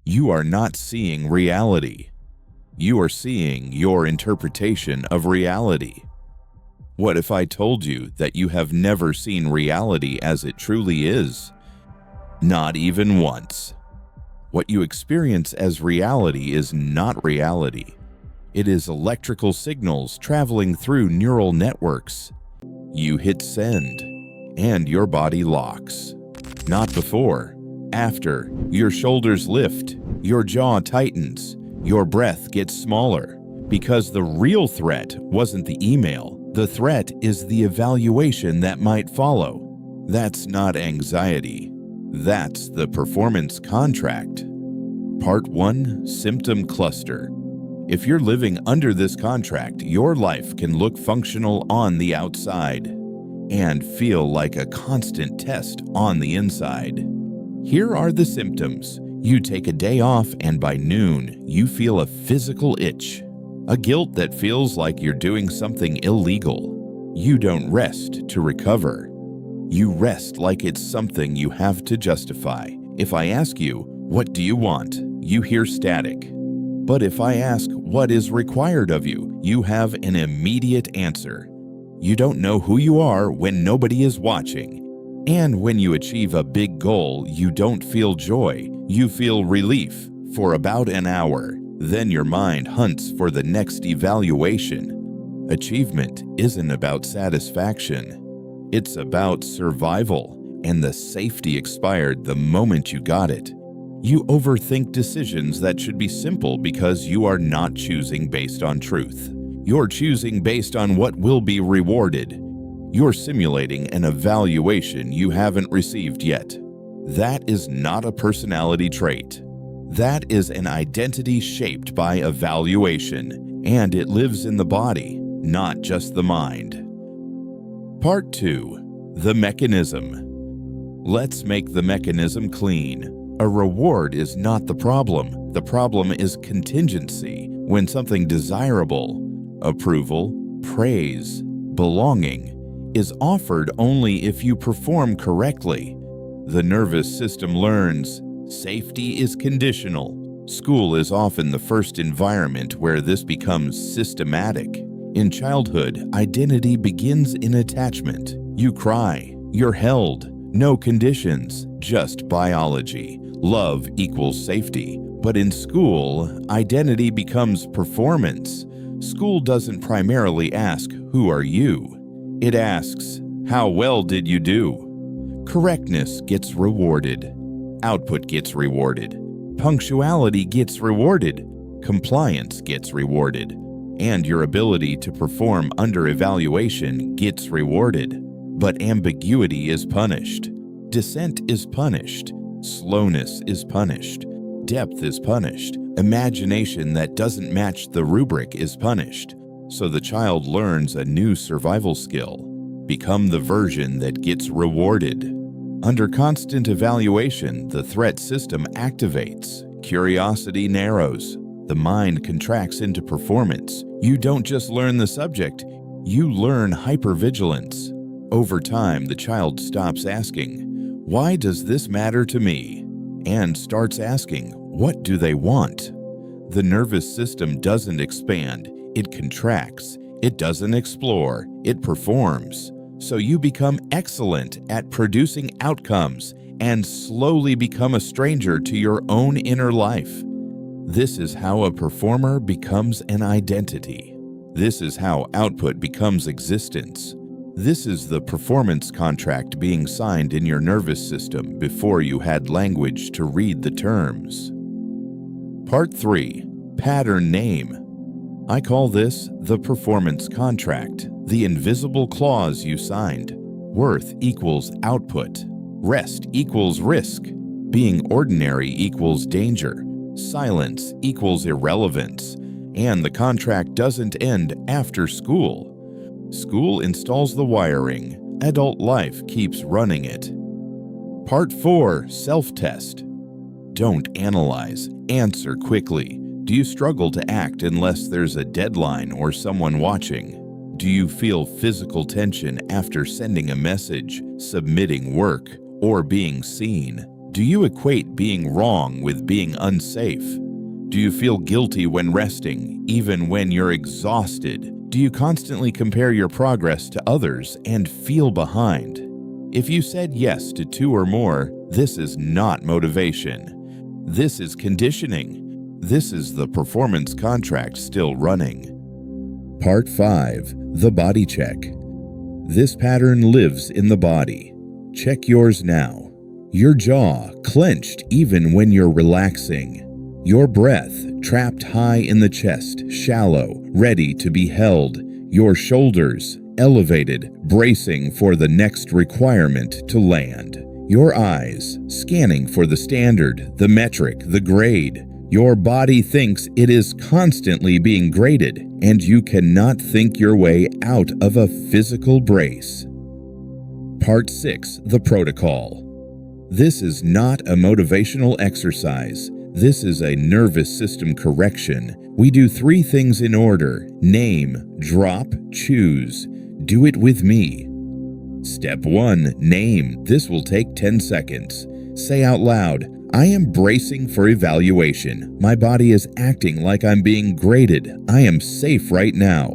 You are not seeing reality. You are seeing your interpretation of reality. What if I told you that you have never seen reality as it truly is? Not even once. What you experience as reality is not reality. It is electrical signals traveling through neural networks. You hit send, and your body locks. Not before. After, your shoulders lift, your jaw tightens, your breath gets smaller. Because the real threat wasn't the email. The threat is the evaluation that might follow. That's not anxiety. That's the performance contract. Part 1, Symptom Cluster. If you're living under this contract, your life can look functional on the outside and feel like a constant test on the inside. Here are the symptoms. You take a day off and by noon, you feel a physical itch. A guilt that feels like you're doing something illegal. You don't rest to recover. You rest like it's something you have to justify. If I ask you, what do you want? You hear static. But if I ask, what is required of you? You have an immediate answer. You don't know who you are when nobody is watching. And when you achieve a big goal, you don't feel joy. You feel relief for about an hour. Then your mind hunts for the next evaluation. Achievement isn't about satisfaction. It's about survival, and the safety expired the moment you got it. You overthink decisions that should be simple because you are not choosing based on truth. You're choosing based on what will be rewarded. You're simulating an evaluation you haven't received yet. That is not a personality trait. That is an identity shaped by evaluation, and it lives in the body, not just the mind. Part 2. The mechanism. Let's make the mechanism clean. A reward is not the problem. The problem is contingency. When something desirable, approval, praise, belonging, is offered only if you perform correctly. The nervous system learns safety is conditional. School is often the first environment where this becomes systematic. In childhood, identity begins in attachment. You cry, you're held, no conditions, just biology. Love equals safety. But in school, identity becomes performance. School doesn't primarily ask, who are you? It asks, how well did you do? Correctness gets rewarded. Output gets rewarded. Punctuality gets rewarded. Compliance gets rewarded. And your ability to perform under evaluation gets rewarded. But ambiguity is punished. Dissent is punished. Slowness is punished. Depth is punished. Imagination that doesn't match the rubric is punished. So the child learns a new survival skill. Become the version that gets rewarded. Under constant evaluation, the threat system activates. Curiosity narrows. The mind contracts into performance. You don't just learn the subject, you learn hypervigilance. Over time, the child stops asking, why does this matter to me? And starts asking, what do they want? The nervous system doesn't expand, it contracts. It doesn't explore, it performs. So you become excellent at producing outcomes and slowly become a stranger to your own inner life. This is how a performer becomes an identity. This is how output becomes existence. This is the performance contract being signed in your nervous system before you had language to read the terms. Part 3. Pattern name. I call this the performance contract, the invisible clause you signed. Worth equals output. Rest equals risk. Being ordinary equals danger. Silence equals irrelevance. And the contract doesn't end after school. School installs the wiring. Adult life keeps running it. Part 4. Self-test. Don't analyze. Answer quickly. Do you struggle to act unless there's a deadline or someone watching? Do you feel physical tension after sending a message, submitting work, or being seen? Do you equate being wrong with being unsafe? Do you feel guilty when resting, even when you're exhausted? Do you constantly compare your progress to others and feel behind? If you said yes to 2 or more, this is not motivation. This is conditioning. This is the performance contract still running. Part 5. The Body Check. This pattern lives in the body. Check yours now. Your jaw clenched even when you're relaxing. Your breath trapped high in the chest, shallow, ready to be held. Your shoulders elevated, bracing for the next requirement to land. Your eyes scanning for the standard, the metric, the grade. Your body thinks it is constantly being graded, and you cannot think your way out of a physical brace. Part 6. The Protocol. This is not a motivational exercise. This is a nervous system correction. We do 3 things in order: name, drop, choose. Do it with me. Step 1. Name. This will take 10 seconds. Say out loud, I am bracing for evaluation. My body is acting like I'm being graded. I am safe right now.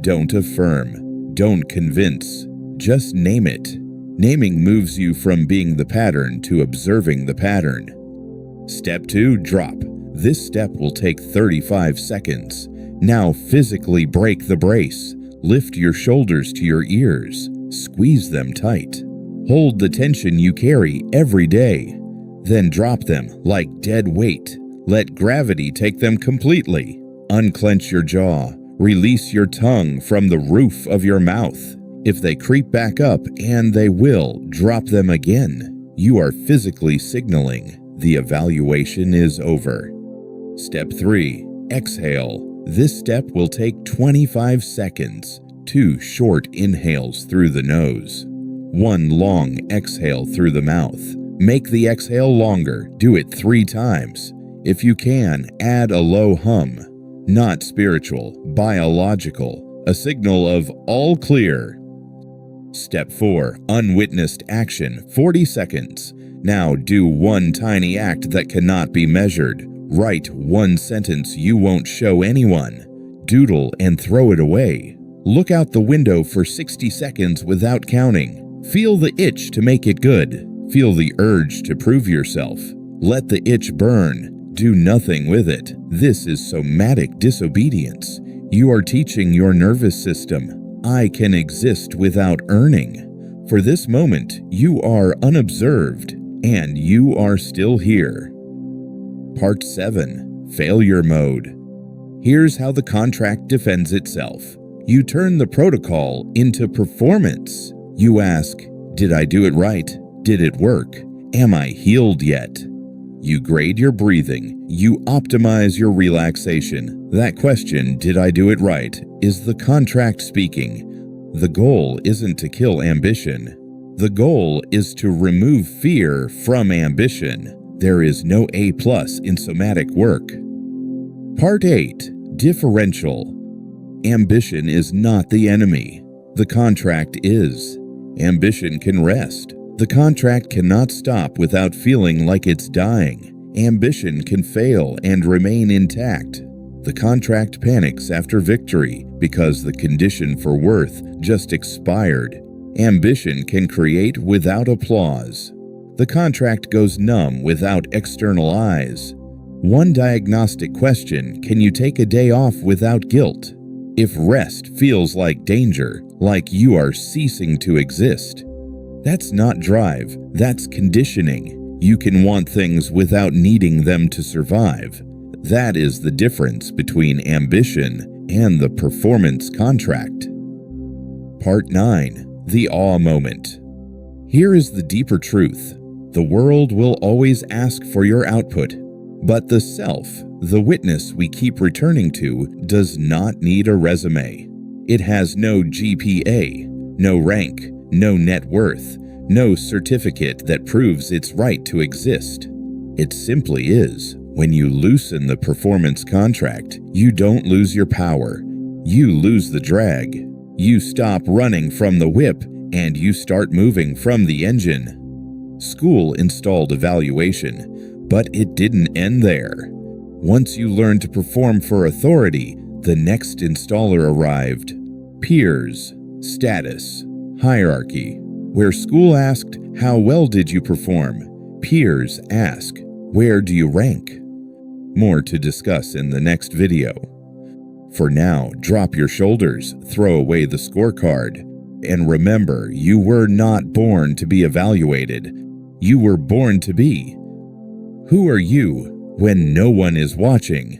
Don't affirm. Don't convince. Just name it. Naming moves you from being the pattern to observing the pattern. Step 2. Drop. This step will take 35 seconds. Now physically break the brace. Lift your shoulders to your ears. Squeeze them tight. Hold the tension you carry every day. Then drop them like dead weight. Let gravity take them completely. Unclench your jaw. Release your tongue from the roof of your mouth. If they creep back up, and they will, drop them again. You are physically signaling the evaluation is over. Step 3. Exhale. This step will take 25 seconds. 2 short inhales through the nose. 1 long exhale through the mouth. Make the exhale longer. Do it 3 times. If you can, add a low hum. Not spiritual, biological. A signal of all clear. Step 4. Unwitnessed action. 40 seconds. Now do 1 tiny act that cannot be measured. Write 1 sentence you won't show anyone. Doodle and throw it away. Look out the window for 60 seconds without counting. Feel the itch to make it good. Feel the urge to prove yourself. Let the itch burn. Do nothing with it. This is somatic disobedience. You are teaching your nervous system, I can exist without earning. For this moment, you are unobserved, and you are still here. Part 7. Failure Mode. Here's how the contract defends itself. You turn the protocol into performance. You ask, did I do it right? Did it work? Am I healed yet? You grade your breathing. You optimize your relaxation. That question, did I do it right, is the contract speaking. The goal isn't to kill ambition. The goal is to remove fear from ambition. There is no A+ in somatic work. Part 8. Differential. Ambition is not the enemy. The contract is. Ambition can rest. The contract cannot stop without feeling like it's dying. Ambition can fail and remain intact. The contract panics after victory because the condition for worth just expired. Ambition can create without applause. The contract goes numb without external eyes. One diagnostic question: can you take a day off without guilt? If rest feels like danger, like you are ceasing to exist, that's not drive, that's conditioning. You can want things without needing them to survive. That is the difference between ambition and the performance contract. Part 9. The awe moment. Here is the deeper truth. The world will always ask for your output, but the self, the witness we keep returning to, does not need a resume. It has no GPA, no rank, no net worth, no certificate that proves its right to exist. It simply is. When you loosen the performance contract, you don't lose your power. You lose the drag. You stop running from the whip and you start moving from the engine. School installed evaluation, but it didn't end there. Once you learned to perform for authority, the next installer arrived: peers, status, hierarchy. Where school asked, "How well did you perform?" peers ask, "Where do you rank?" More to discuss in the next video. For now, drop your shoulders, throw away the scorecard, and remember, you were not born to be evaluated. You were born to be. Who are you when no one is watching?